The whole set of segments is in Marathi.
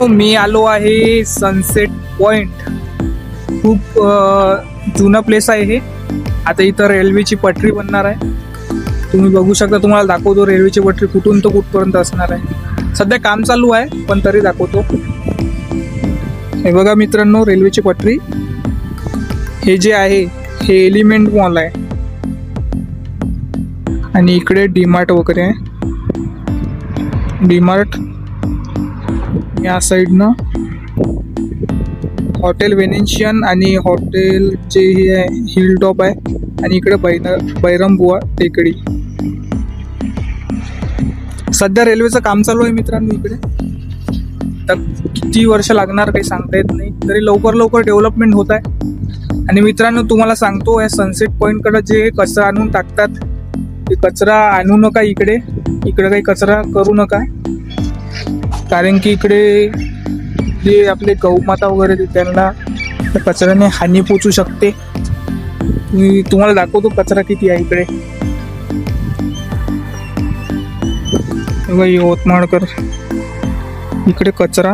मी आलो आहे सनसेट पॉइंट. खूप जुनं प्लेस आहे हे. आता इथं रेल्वेची पटरी बनणार आहे. तुम्ही बघू शकता, तुम्हाला दाखवतो रेल्वेची पटरी कुठून तर कुठपर्यंत असणार आहे. सध्या काम चालू आहे पण तरी दाखवतो. हे बघा मित्रांनो, रेल्वेची पटरी. हे जे आहे हे एलिमेंट मॉल आहे आणि इकडे डीमार्ट वगैरे आहे. डीमार्ट या साईडनं हॉटेल वेनेशियन आणि हॉटेल जे हे आहे हिल टॉप आहे आणि इकडे बैरमबुवा टेकडी. सध्या रेल्वेचं काम चालू आहे मित्रांनो इकडे. तर किती वर्ष लागणार काही सांगता येत नाही, तरी लवकर लवकर डेव्हलपमेंट होत आहे. आणि मित्रांनो तुम्हाला सांगतो, या सनसेट पॉईंटकडे जे कचरा आणून टाकतात ते कचरा आणू नका इकडे. इकडे काही कचरा करू नका, कारण की इकडे जे आपले गौमाता वगैरे त्यांना त्या कचऱ्याने हानी पोचू शकते. मी तुम्हाला दाखवतो कचरा किती आहे इकडे. यवतमाळकर इकडे कचरा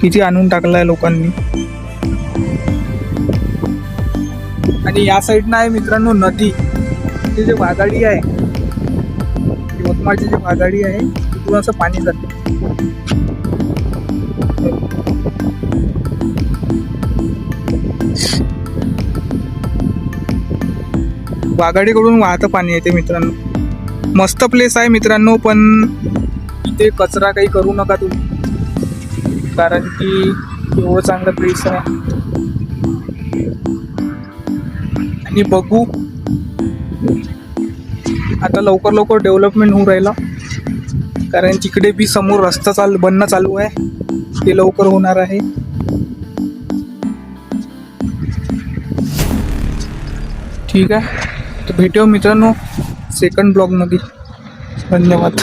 किती आणून टाकलाय लोकांनी. आणि या साईडनं आहे मित्रांनो नदी. ते जे वाघाडी आहे, यवतमाळची जी वाघाडी आहे तिथून असं पाणी जाते. वाघाडीकडून वाहतं पाणी येते मित्रांनो. मस्त प्लेस आहे मित्रांनो, पण इथे कचरा काही करू नका तुम्ही, कारण की एवढं चांगलं प्लेस आहे. आणि बघू आता लवकर लवकर डेव्हलपमेंट होऊ राहिला, कारण तिकडे बी समोर रस्ता बनणं चालू आहे. ते लवकर होणार आहे. ठीक आहे, तर भेटूया मित्रांनो सेकंड ब्लॉगमध्ये. धन्यवाद.